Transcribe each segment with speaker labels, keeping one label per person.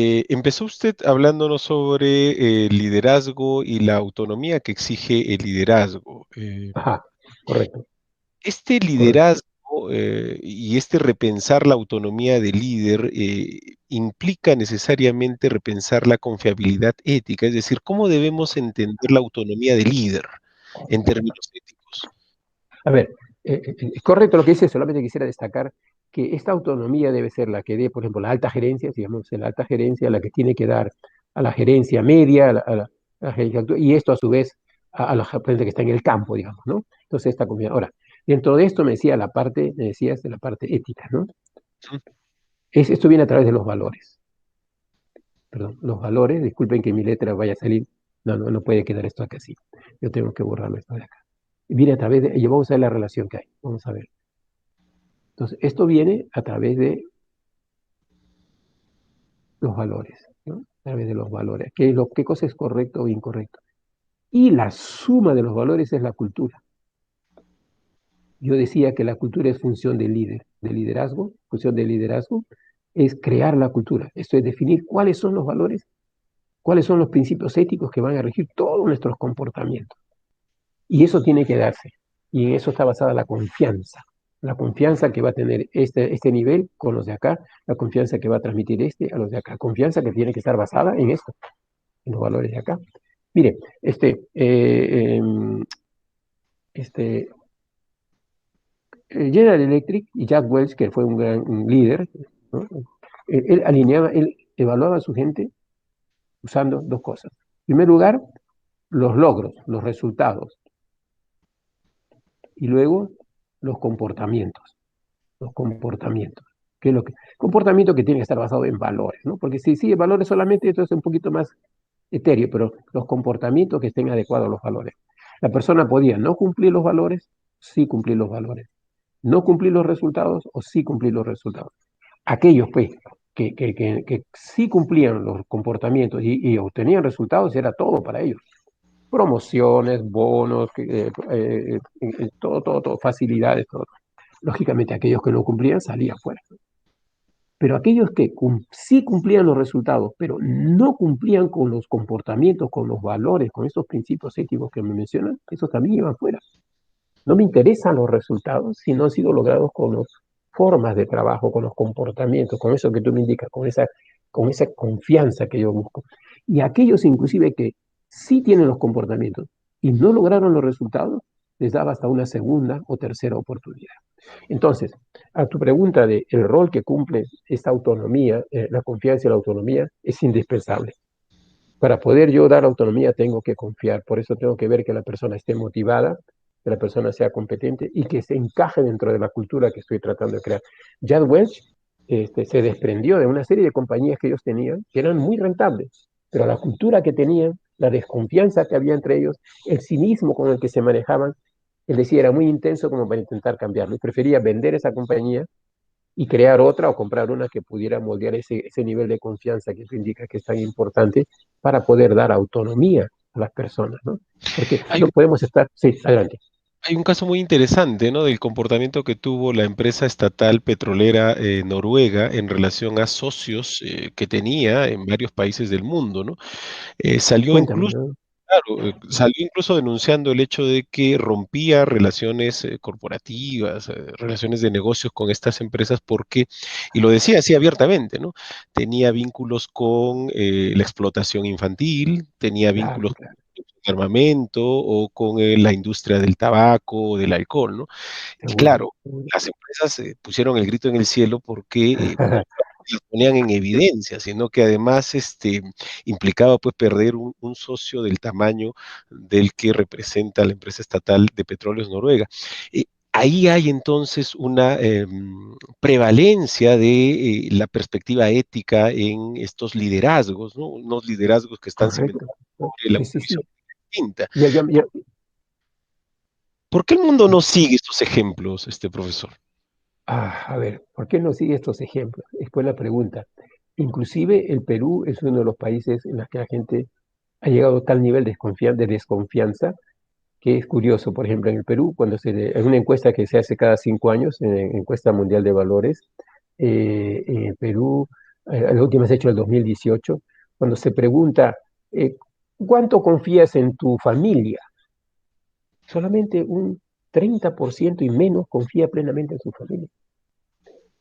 Speaker 1: Empezó usted hablándonos sobre el liderazgo y la autonomía que exige el liderazgo.
Speaker 2: Ajá, correcto,
Speaker 1: Este
Speaker 2: correcto.
Speaker 1: liderazgo y este repensar la autonomía del líder implica necesariamente repensar la confiabilidad ética, es decir, cómo debemos entender la autonomía del líder en términos éticos.
Speaker 2: A ver, es correcto lo que dice, solamente quisiera destacar que esta autonomía debe ser la que dé, por ejemplo, la alta gerencia, digamos, la alta gerencia, la que tiene que dar a la gerencia media, a la gerencia y esto a su vez a la gente que está en el campo, digamos, ¿no? Entonces, esta comunidad. Ahora, dentro de esto me decías de la parte ética, ¿no?
Speaker 1: Ujú.
Speaker 2: Esto viene a través de los valores, perdón, los valores, disculpen que mi letra vaya a salir, no puede quedar esto acá así, yo tengo que borrarlo esto de acá. Viene a través de, y vamos a ver la relación que hay, vamos a ver. Entonces, esto viene a través de los valores, ¿no? A través de los valores. ¿Qué cosa es correcto o incorrecto? Y la suma de los valores es la cultura. Yo decía que la cultura es función del líder, del liderazgo. Función del liderazgo es crear la cultura. Esto es definir cuáles son los valores, cuáles son los principios éticos que van a regir todos nuestros comportamientos. Y eso tiene que darse. Y en eso está basada la confianza. La confianza que va a tener este nivel con los de acá, la confianza que va a transmitir este a los de acá. Confianza que tiene que estar basada en esto, en los valores de acá. Mire, este General Electric y Jack Welch, que fue un gran líder, ¿no? Él evaluaba a su gente usando dos cosas. En primer lugar, los logros, los resultados, y luego los comportamientos. Los comportamientos. ¿Qué es lo que? Comportamiento que tiene que estar basado en valores, ¿no? Porque si sigue valores solamente, entonces es un poquito más etéreo, pero los comportamientos que estén adecuados a los valores. La persona podía no cumplir los valores, sí cumplir los valores. No cumplir los resultados o sí cumplir los resultados. Aquellos, pues, que sí cumplían los comportamientos y obtenían resultados, era todo para ellos. Promociones, bonos, todo, facilidades, todo. Lógicamente, aquellos que no cumplían salían fuera. Pero aquellos que sí cumplían los resultados, pero no cumplían con los comportamientos, con los valores, con esos principios éticos que me mencionan, esos también iban fuera. No me interesan los resultados si no han sido logrados con las formas de trabajo, con los comportamientos, con eso que tú me indicas, con esa confianza que yo busco. Y aquellos inclusive que sí tienen los comportamientos y no lograron los resultados, les daba hasta una segunda o tercera oportunidad. Entonces, a tu pregunta de el rol que cumple esta autonomía, la confianza y la autonomía es indispensable. Para poder yo dar autonomía tengo que confiar, por eso tengo que ver que la persona esté motivada, que la persona sea competente y que se encaje dentro de la cultura que estoy tratando de crear. Jad Welch se desprendió de una serie de compañías que ellos tenían, que eran muy rentables, pero la cultura que tenían, la desconfianza que había entre ellos, el cinismo con el que se manejaban, él decía, era muy intenso como para intentar cambiarlo. Y prefería vender esa compañía y crear otra o comprar una que pudiera moldear ese nivel de confianza que tú indicas que es tan importante para poder dar autonomía a las personas, ¿no? Porque
Speaker 1: Hay
Speaker 2: no
Speaker 1: un,
Speaker 2: podemos estar, sí, adelante.
Speaker 1: hay un caso muy interesante, ¿no? Del comportamiento que tuvo la empresa estatal petrolera noruega en relación a socios que tenía en varios países del mundo, ¿no? Salió
Speaker 2: Cuéntame,
Speaker 1: incluso
Speaker 2: ¿no?
Speaker 1: Claro, salió incluso denunciando el hecho de que rompía relaciones corporativas, relaciones de negocios con estas empresas porque, y lo decía así abiertamente, ¿no? Tenía vínculos con la explotación infantil, tenía
Speaker 2: Claro,
Speaker 1: vínculos
Speaker 2: claro,
Speaker 1: con el armamento o con la industria del tabaco o del alcohol, ¿no? Y
Speaker 2: seguro,
Speaker 1: claro,
Speaker 2: seguro.
Speaker 1: las empresas pusieron el grito en el cielo porque no las ponían en evidencia, sino que además implicaba pues perder un socio del tamaño del que representa la empresa estatal de petróleos Noruega. Ahí hay entonces una prevalencia de la perspectiva ética en estos liderazgos, ¿no? Unos liderazgos que están
Speaker 2: Correcto.
Speaker 1: cimentados sobre la
Speaker 2: Sí, sí,
Speaker 1: visión
Speaker 2: sí.
Speaker 1: distinta.
Speaker 2: Ya,
Speaker 1: ¿Por qué el mundo no sigue estos ejemplos, profesor?
Speaker 2: a ver, ¿por qué no sigue estos ejemplos? Es buena pregunta. Inclusive el Perú es uno de los países en los que la gente ha llegado a tal nivel de desconfianza que es curioso. Por ejemplo, en el Perú, en una encuesta que se hace cada 5 años, en encuesta mundial de valores, en Perú la última es hecho el 2018, cuando se pregunta, eh, ¿cuánto confías en tu familia? Solamente un 30% y menos confía plenamente en su familia.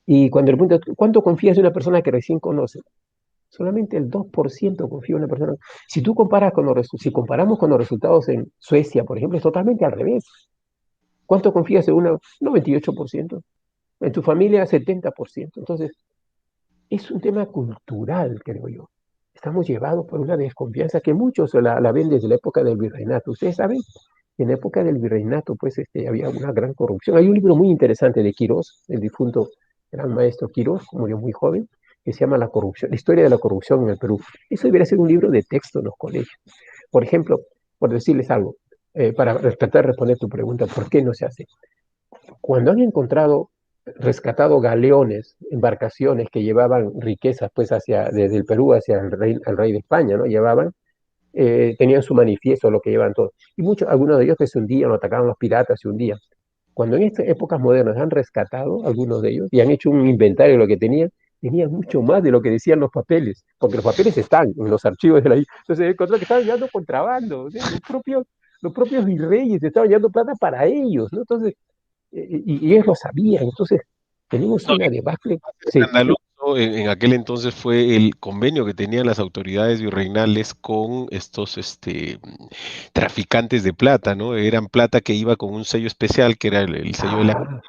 Speaker 2: Y cuando le pregunta, ¿cuánto confías en una persona que recién conoce? Solamente el 2% confía en una persona. Si tú comparas si comparamos con los resultados en Suecia, por ejemplo, es totalmente al revés. ¿Cuánto confías en una? 98%. En tu familia, 70%. Entonces, es un tema cultural, creo yo. Estamos llevados por una desconfianza que muchos la ven desde la época del virreinato. Ustedes saben, en la época del virreinato, pues había una gran corrupción. Hay un libro muy interesante de Quirós, el difunto gran maestro Quirós, murió muy joven, que se llama La corrupción, la historia de la corrupción en el Perú. Eso debería ser un libro de texto en los colegios. Por ejemplo, por decirles algo, para tratar de responder tu pregunta, ¿por qué no se hace? Cuando han rescatado galeones, embarcaciones que llevaban riquezas pues desde el Perú hacia el rey de España, ¿no? Tenían su manifiesto, lo que llevan todos. Y algunos de ellos que se hundían, o atacaban los piratas, se hundían. Cuando en estas épocas modernas han rescatado algunos de ellos y han hecho un inventario de lo que tenían mucho más de lo que decían los papeles, porque los papeles están en los archivos de la isla. Entonces se encontró que estaban llevando contrabando, ¿sí? Los propios virreyes estaban llevando plata para ellos, ¿no? Entonces, y ellos lo sabían. Entonces, tenemos
Speaker 1: No,
Speaker 2: una debacle. Sí,
Speaker 1: escandaloso en aquel entonces fue el convenio que tenían las autoridades virreinales con estos traficantes de plata, ¿no? Eran plata que iba con un sello especial, que era el sello de la...
Speaker 2: ah,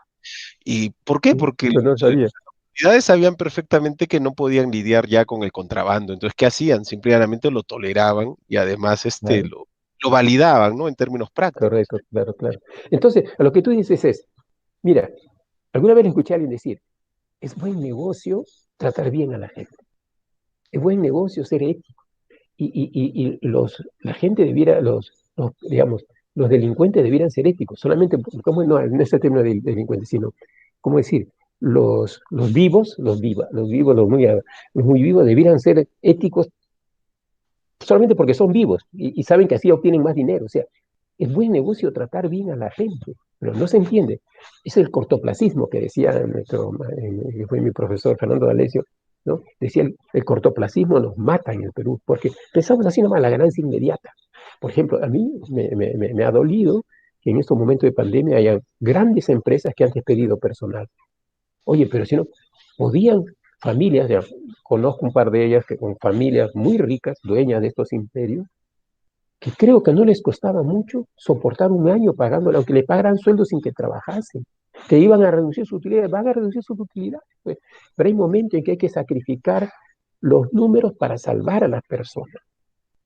Speaker 1: ¿Y por qué? Porque
Speaker 2: yo no sabía.
Speaker 1: las autoridades sabían perfectamente que no podían lidiar ya con el contrabando. Entonces, ¿qué hacían? Simplemente lo toleraban y además
Speaker 2: Claro,
Speaker 1: lo validaban, ¿no? En términos prácticos.
Speaker 2: correcto, claro, claro. Entonces, a lo que tú dices es, mira, alguna vez escuché a alguien decir, es buen negocio tratar bien a la gente, es buen negocio ser ético. La gente debiera, digamos, los delincuentes debieran ser éticos, solamente, como no, en ese término de delincuentes, sino, ¿cómo decir? Los vivos, los muy vivos debieran ser éticos solamente porque son vivos y saben que así obtienen más dinero. O sea, es buen negocio tratar bien a la gente, pero no se entiende. Es el cortoplacismo que decía que fue mi profesor Fernando D'Alessio, ¿no? Decía, el cortoplacismo nos mata en el Perú, porque pensamos así nomás la ganancia inmediata. Por ejemplo, a mí me ha dolido que en estos momentos de pandemia haya grandes empresas que han despedido personal. Oye, pero si no, podían familias, ya, conozco un par de ellas que con familias muy ricas, dueñas de estos imperios, que creo que no les costaba mucho soportar un año pagándole, aunque le pagaran sueldos sin que trabajasen, que iban a reducir su utilidad, van a reducir sus utilidades. Pues. Pero hay momentos en que hay que sacrificar los números para salvar a las personas.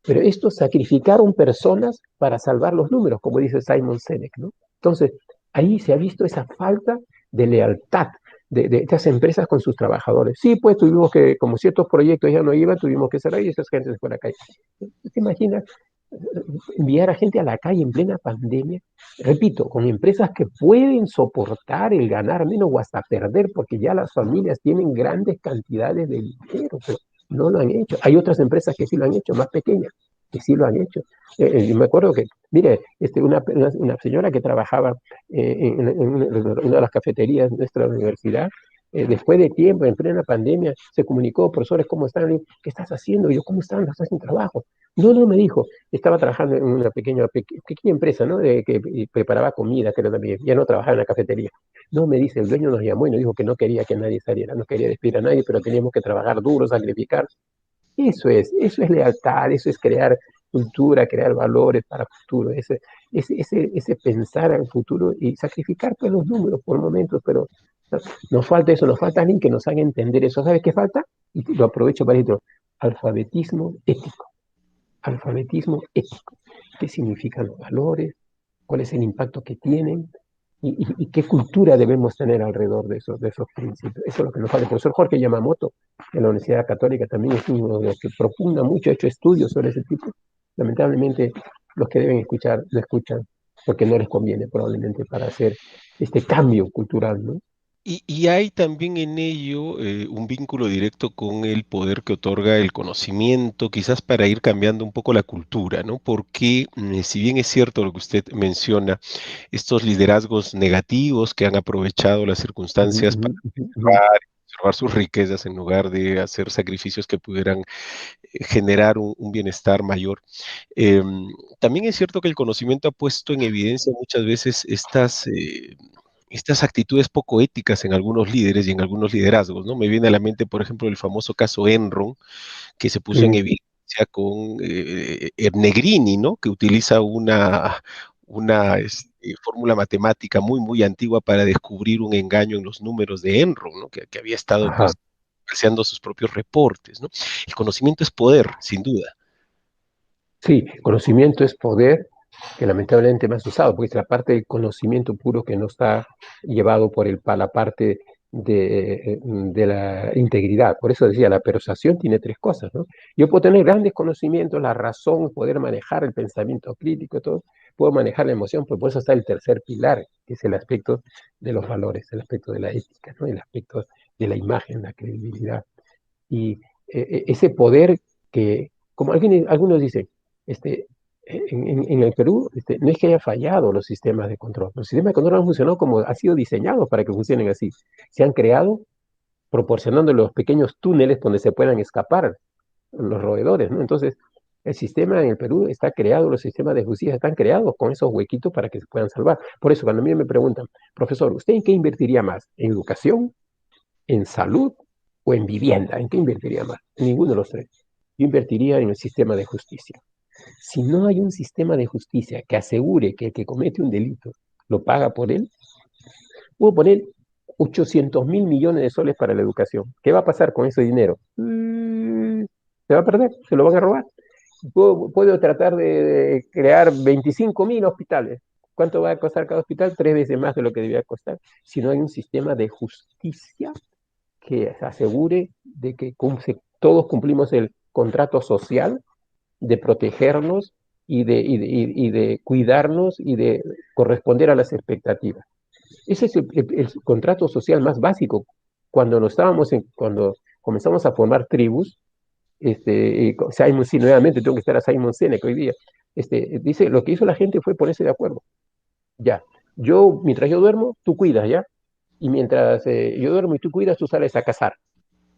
Speaker 2: Pero estos sacrificaron personas para salvar los números, como dice Simon Sinek, ¿no? Entonces, ahí se ha visto esa falta de lealtad de estas empresas con sus trabajadores. Sí, pues tuvimos que, como ciertos proyectos ya no iban, tuvimos que cerrar y esas gente se fue a la calle. ¿Te imaginas enviar a gente a la calle en plena pandemia? Repito, con empresas que pueden soportar el ganar menos o hasta perder, porque ya las familias tienen grandes cantidades de dinero, pero no lo han hecho. Hay otras empresas que sí lo han hecho, más pequeñas, que sí lo han hecho. Yo me acuerdo que, mire, una señora que trabajaba una de las cafeterías de nuestra universidad, después de tiempo, en plena pandemia, se comunicó, profesores, ¿cómo están? ¿Qué estás haciendo? Y yo, ¿cómo están? ¿Estás sin trabajo? No, no, me dijo, estaba trabajando en una pequeña empresa, ¿no? Que preparaba comida, que también, ya no trabajaba en la cafetería. No, me dice, el dueño nos llamó y nos dijo que no quería que nadie saliera, no quería despedir a nadie, pero teníamos que trabajar duro, sacrificar. Eso es lealtad, eso es crear cultura, crear valores para el futuro, ese pensar al futuro y sacrificar pues, los números por momentos, pero nos falta eso, nos falta alguien que nos haga entender eso. ¿Sabes qué falta? Y lo aprovecho para decirlo, alfabetismo ético, alfabetismo ético. ¿Qué significan los valores? ¿Cuál es el impacto que tienen? Y qué cultura debemos tener alrededor de esos principios. Eso es lo que nos falta. El profesor Jorge Yamamoto, de la Universidad Católica, también es uno de los que propugna mucho, ha hecho estudios sobre ese tipo. Lamentablemente, los que deben escuchar, lo escuchan porque no les conviene probablemente para hacer este cambio cultural, ¿no?
Speaker 1: Y hay también en ello un vínculo directo con el poder que otorga el conocimiento, quizás para ir cambiando un poco la cultura, ¿no? Porque si bien es cierto lo que usted menciona, estos liderazgos negativos que han aprovechado las
Speaker 2: Ujú,
Speaker 1: circunstancias
Speaker 2: ujú,
Speaker 1: para
Speaker 2: ujú, ujú.
Speaker 1: conservar sus riquezas en lugar de hacer sacrificios que pudieran generar un bienestar mayor. Eh, También es cierto que el conocimiento ha puesto en evidencia muchas veces estas actitudes poco éticas en algunos líderes y en algunos liderazgos, ¿no? Me viene a la mente, por ejemplo, el famoso caso Enron, que se puso en
Speaker 2: Mm,
Speaker 1: evidencia con Negrini, ¿no? Que utiliza una fórmula matemática muy, muy antigua para descubrir un engaño en los números de Enron, ¿no? Que había estado,
Speaker 2: ajá.
Speaker 1: pues, haciendo sus propios reportes, ¿no? El conocimiento es poder, sin duda.
Speaker 2: Sí, conocimiento es poder, que lamentablemente más usado, porque es la parte del conocimiento puro que no está llevado la parte de la integridad. Por eso decía, la persuasión tiene tres cosas, ¿no? Yo puedo tener grandes conocimientos, la razón, poder manejar el pensamiento crítico, todo, puedo manejar la emoción, pero por eso está el tercer pilar, que es el aspecto de los valores, el aspecto de la ética, ¿no? El aspecto de la imagen, la credibilidad. Y ese poder que, como algunos dicen, este, en el Perú no es que haya fallado los sistemas de control. Los sistemas de control han funcionado como ha sido diseñados para que funcionen así. Se han creado proporcionando los pequeños túneles donde se puedan escapar los roedores, ¿no? Entonces, el sistema en el Perú está creado, los sistemas de justicia están creados con esos huequitos para que se puedan salvar. Por eso, cuando a mí me preguntan, profesor, ¿usted en qué invertiría más? ¿En educación, en salud o en vivienda? ¿En qué invertiría más? En ninguno de los tres. Yo invertiría en el sistema de justicia. Si no hay un sistema de justicia que asegure que el que comete un delito lo paga por él, puedo poner 800.000 millones de soles para la educación. ¿Qué va a pasar con ese dinero? Se va a perder, se lo van a robar. Puedo tratar de crear 25.000 hospitales. ¿Cuánto va a costar cada hospital? 3 veces más de lo que debía costar. Si no hay un sistema de justicia que asegure de que todos cumplimos el contrato social de protegernos y de cuidarnos y de corresponder a las expectativas. Ese es el contrato social más básico. Cuando comenzamos a formar tribus, Simon, sí, nuevamente tengo que estar a Simon Sinek hoy día, dice, lo que hizo la gente fue ponerse de acuerdo. Ya, mientras yo duermo, tú cuidas, ¿ya? Y mientras yo duermo y tú cuidas, tú sales a cazar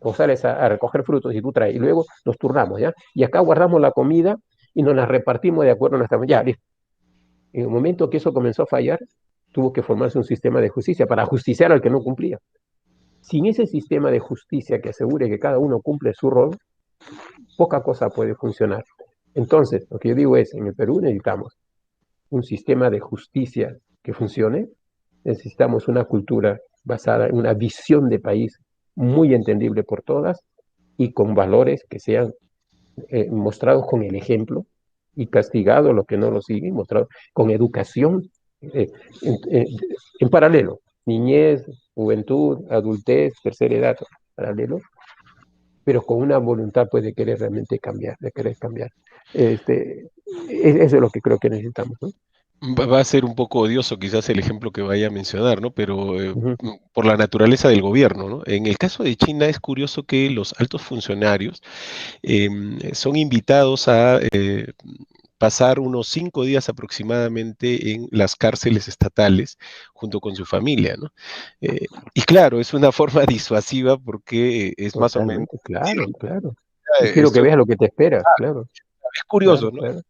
Speaker 2: o sales a recoger frutos y tú traes, y luego nos turnamos, ¿ya? Y acá guardamos la comida y nos la repartimos de acuerdo a nuestra... Ya, listo. En el momento que eso comenzó a fallar, tuvo que formarse un sistema de justicia para justiciar al que no cumplía. Sin ese sistema de justicia que asegure que cada uno cumple su rol, poca cosa puede funcionar. Entonces, lo que yo digo es, en el Perú necesitamos un sistema de justicia que funcione, necesitamos una cultura basada en una visión de país muy entendible por todas y con valores que sean mostrados con el ejemplo y castigados los que no lo siguen, mostrados con educación eh, en, en, en paralelo, niñez, juventud, adultez, tercera edad, paralelo, pero con una voluntad pues, de querer realmente cambiar, de querer cambiar. Eso es lo que creo que necesitamos, ¿no?
Speaker 1: Va a ser un poco odioso quizás el ejemplo que vaya a mencionar, ¿no? Pero
Speaker 2: Uh -huh.
Speaker 1: por la naturaleza del gobierno, ¿no? En el caso de China es curioso que los altos funcionarios son invitados a pasar unos 5 días aproximadamente en las cárceles estatales junto con su familia, ¿no? Y claro, es una forma disuasiva porque es más o menos
Speaker 2: Totalmente, claro, claro.
Speaker 1: eh,
Speaker 2: Quiero que
Speaker 1: esto
Speaker 2: veas lo que te espera, claro,
Speaker 1: es curioso,
Speaker 2: claro,
Speaker 1: ¿no?
Speaker 2: claro.